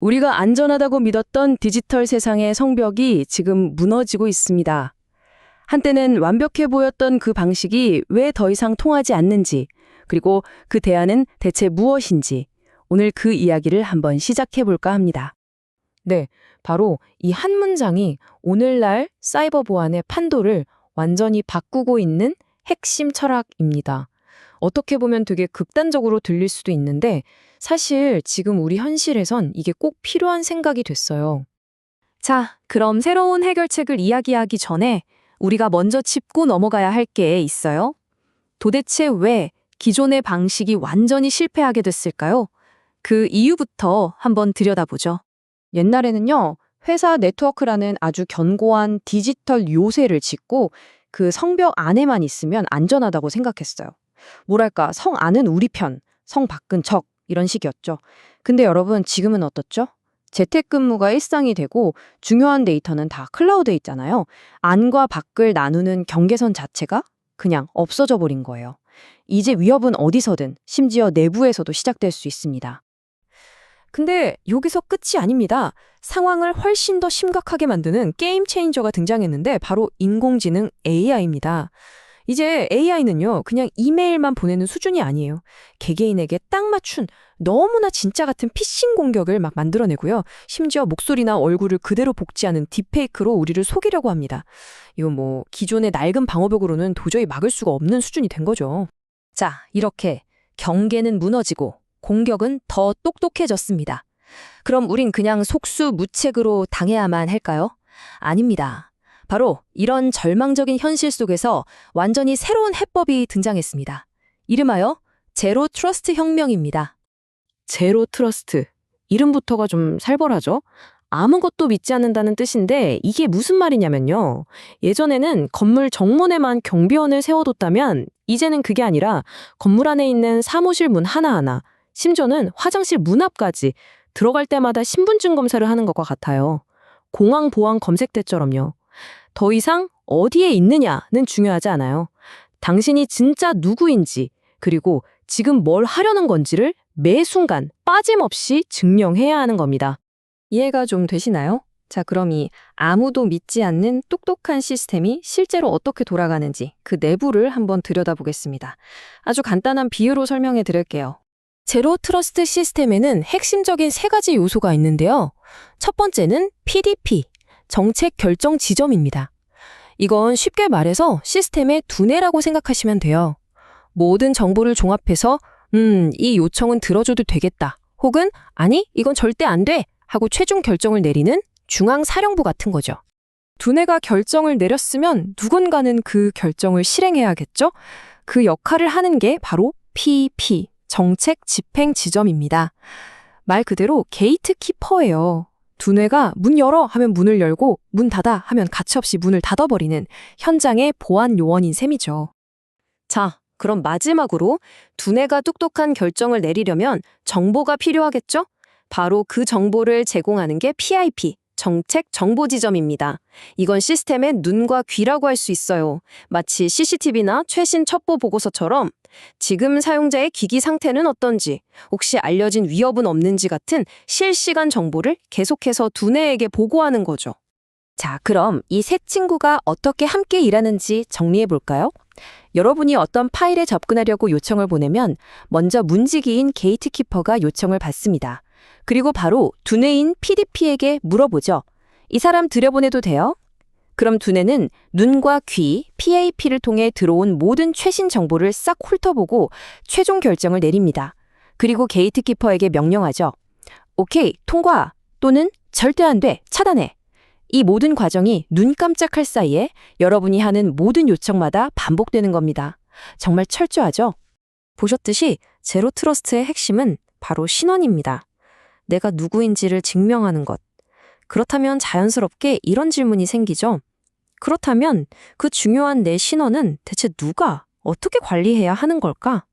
우리가 안전하다고 믿었던 디지털 세상의 성벽이 지금 무너지고 있습니다. 한때는 완벽해 보였던 그 방식이 왜 더 이상 통하지 않는지, 그리고 그 대안은 대체 무엇인지, 오늘 그 이야기를 한번 시작해 볼까 합니다. 네, 바로 이 한 문장이 오늘날 사이버 보안의 판도를 완전히 바꾸고 있는 핵심 철학입니다. 어떻게 보면 되게 극단적으로 들릴 수도 있는데 사실 지금 우리 현실에선 이게 꼭 필요한 생각이 됐어요. 자, 그럼 새로운 해결책을 이야기하기 전에 우리가 먼저 짚고 넘어가야 할 게 있어요. 도대체 왜 기존의 방식이 완전히 실패하게 됐을까요? 그 이유부터 한번 들여다보죠. 옛날에는요, 회사 네트워크라는 아주 견고한 디지털 요새를 짓고 그 성벽 안에만 있으면 안전하다고 생각했어요. 뭐랄까, 성 안은 우리 편, 성 밖은 적, 이런 식이었죠. 근데 여러분, 지금은 어떻죠? 재택근무가 일상이 되고 중요한 데이터는 다 클라우드에 있잖아요. 안과 밖을 나누는 경계선 자체가 그냥 없어져 버린 거예요. 이제 위협은 어디서든, 심지어 내부에서도 시작될 수 있습니다. 근데 여기서 끝이 아닙니다. 상황을 훨씬 더 심각하게 만드는 게임 체인저가 등장했는데 바로 인공지능 AI입니다. 이제 AI는요, 그냥 이메일만 보내는 수준이 아니에요. 개개인에게 딱 맞춘 너무나 진짜 같은 피싱 공격을 막 만들어내고요. 심지어 목소리나 얼굴을 그대로 복제하는 딥페이크로 우리를 속이려고 합니다. 이거 뭐 기존의 낡은 방어벽으로는 도저히 막을 수가 없는 수준이 된 거죠. 자, 이렇게 경계는 무너지고 공격은 더 똑똑해졌습니다. 그럼 우린 그냥 속수무책으로 당해야만 할까요? 아닙니다. 바로 이런 절망적인 현실 속에서 완전히 새로운 해법이 등장했습니다. 이름하여 제로 트러스트 혁명입니다. 제로 트러스트. 이름부터가 좀 살벌하죠? 아무것도 믿지 않는다는 뜻인데 이게 무슨 말이냐면요. 예전에는 건물 정문에만 경비원을 세워뒀다면 이제는 그게 아니라 건물 안에 있는 사무실 문 하나하나, 심지어는 화장실 문 앞까지 들어갈 때마다 신분증 검사를 하는 것과 같아요. 공항 보안 검색 때처럼요. 더 이상 어디에 있느냐는 중요하지 않아요. 당신이 진짜 누구인지, 그리고 지금 뭘 하려는 건지를 매 순간 빠짐없이 증명해야 하는 겁니다. 이해가 좀 되시나요? 자, 그럼 이 아무도 믿지 않는 똑똑한 시스템이 실제로 어떻게 돌아가는지 그 내부를 한번 들여다보겠습니다. 아주 간단한 비유로 설명해 드릴게요. 제로 트러스트 시스템에는 핵심적인 세 가지 요소가 있는데요. 첫 번째는 PDP, 정책 결정 지점입니다. 이건 쉽게 말해서 시스템의 두뇌라고 생각하시면 돼요. 모든 정보를 종합해서 이 요청은 들어줘도 되겠다. 혹은 아니, 이건 절대 안 돼. 하고 최종 결정을 내리는 중앙사령부 같은 거죠. 두뇌가 결정을 내렸으면 누군가는 그 결정을 실행해야겠죠? 그 역할을 하는 게 바로 PP, 정책 집행 지점입니다. 말 그대로 게이트키퍼예요. 두뇌가 문 열어 하면 문을 열고 문 닫아 하면 가차없이 문을 닫아버리는 현장의 보안 요원인 셈이죠. 자, 그럼 마지막으로 두뇌가 똑똑한 결정을 내리려면 정보가 필요하겠죠? 바로 그 정보를 제공하는 게 PIP, 정책 정보 지점입니다. 이건 시스템의 눈과 귀라고 할 수 있어요. 마치 CCTV나 최신 첩보 보고서처럼 지금 사용자의 기기 상태는 어떤지, 혹시 알려진 위협은 없는지 같은 실시간 정보를 계속해서 두뇌에게 보고하는 거죠. 자, 그럼 이 세 친구가 어떻게 함께 일하는지 정리해 볼까요? 여러분이 어떤 파일에 접근하려고 요청을 보내면 먼저 문지기인 게이트키퍼가 요청을 받습니다. 그리고 바로 두뇌인 PDP에게 물어보죠. 이 사람 들여보내도 돼요? 그럼 두뇌는 눈과 귀, PAP를 통해 들어온 모든 최신 정보를 싹 훑어보고 최종 결정을 내립니다. 그리고 게이트키퍼에게 명령하죠. 오케이, 통과 또는 절대 안 돼, 차단해. 이 모든 과정이 눈 깜짝할 사이에 여러분이 하는 모든 요청마다 반복되는 겁니다. 정말 철저하죠? 보셨듯이 제로 트러스트의 핵심은 바로 신원입니다. 내가 누구인지를 증명하는 것. 그렇다면 자연스럽게 이런 질문이 생기죠. 그렇다면 그 중요한 내 신원은 대체 누가, 어떻게 관리해야 하는 걸까?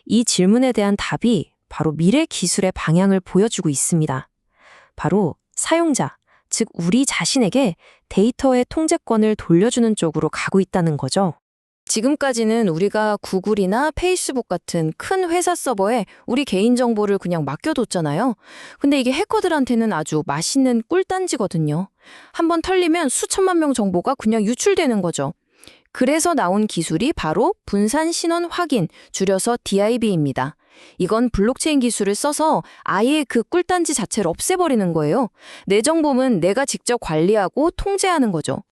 이 질문에 대한 답이 바로 미래 기술의 방향을 보여주고 있습니다. 바로 사용자, 즉 우리 자신에게 데이터의 통제권을 돌려주는 쪽으로 가고 있다는 거죠. 지금까지는 우리가 구글이나 페이스북 같은 큰 회사 서버에 우리 개인정보를 그냥 맡겨뒀잖아요. 근데 이게 해커들한테는 아주 맛있는 꿀단지거든요. 한번 털리면 수천만 명 정보가 그냥 유출되는 거죠. 그래서 나온 기술이 바로 분산 신원 확인, 줄여서 DIB입니다. 이건 블록체인 기술을 써서 아예 그 꿀단지 자체를 없애버리는 거예요. 내 정보는 내가 직접 관리하고 통제하는 거죠.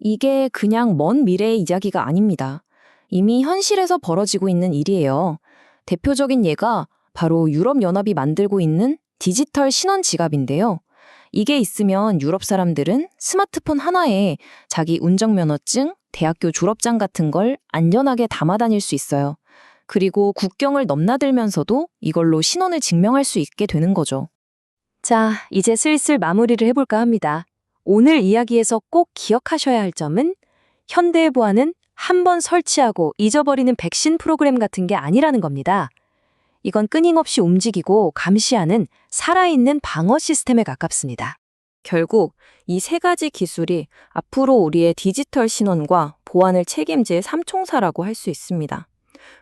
이게 그냥 먼 미래의 이야기가 아닙니다. 이미 현실에서 벌어지고 있는 일이에요. 대표적인 예가 바로 유럽연합이 만들고 있는 디지털 신원 지갑인데요. 이게 있으면 유럽 사람들은 스마트폰 하나에 자기 운전면허증, 대학교 졸업장 같은 걸 안전하게 담아 다닐 수 있어요. 그리고 국경을 넘나들면서도 이걸로 신원을 증명할 수 있게 되는 거죠. 자, 이제 슬슬 마무리를 해볼까 합니다. 오늘 이야기에서 꼭 기억하셔야 할 점은 현대의 보안은 한 번 설치하고 잊어버리는 백신 프로그램 같은 게 아니라는 겁니다. 이건 끊임없이 움직이고 감시하는 살아있는 방어 시스템에 가깝습니다. 결국 이 세 가지 기술이 앞으로 우리의 디지털 신원과 보안을 책임질 삼총사라고 할 수 있습니다.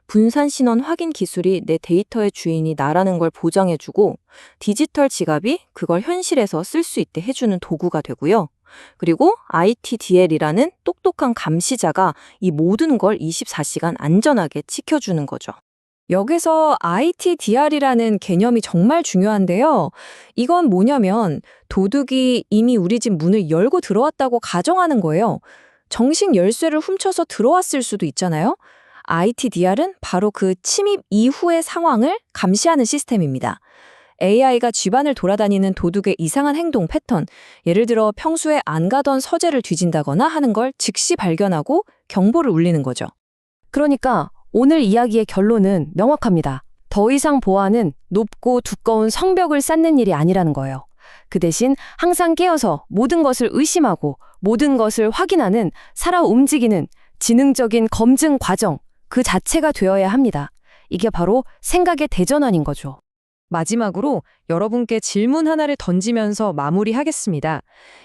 분산 신원 확인 기술이 내 데이터의 주인이 나라는 걸 보장해주고 디지털 지갑이 그걸 현실에서 쓸 수 있게 해주는 도구가 되고요. 그리고 ITDL이라는 똑똑한 감시자가 이 모든 걸 24시간 안전하게 지켜주는 거죠. 여기서 ITDR이라는 개념이 정말 중요한데요. 이건 뭐냐면 도둑이 이미 우리 집 문을 열고 들어왔다고 가정하는 거예요. 정식 열쇠를 훔쳐서 들어왔을 수도 있잖아요. ITDR은 바로 그 침입 이후의 상황을 감시하는 시스템입니다. AI가 집안을 돌아다니는 도둑의 이상한 행동 패턴, 예를 들어 평소에 안 가던 서재를 뒤진다거나 하는 걸 즉시 발견하고 경보를 울리는 거죠. 그러니까 오늘 이야기의 결론은 명확합니다. 더 이상 보안은 높고 두꺼운 성벽을 쌓는 일이 아니라는 거예요. 그 대신 항상 깨어서 모든 것을 의심하고 모든 것을 확인하는 살아 움직이는 지능적인 검증 과정, 그 자체가 되어야 합니다. 이게 바로 생각의 대전환인 거죠. 마지막으로 여러분께 질문 하나를 던지면서 마무리하겠습니다.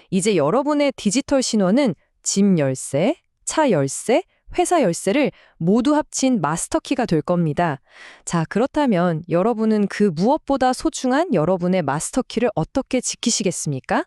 이제 여러분의 디지털 신원은 집 열쇠, 차 열쇠, 회사 열쇠를 모두 합친 마스터키가 될 겁니다. 자, 그렇다면 여러분은 그 무엇보다 소중한 여러분의 마스터키를 어떻게 지키시겠습니까?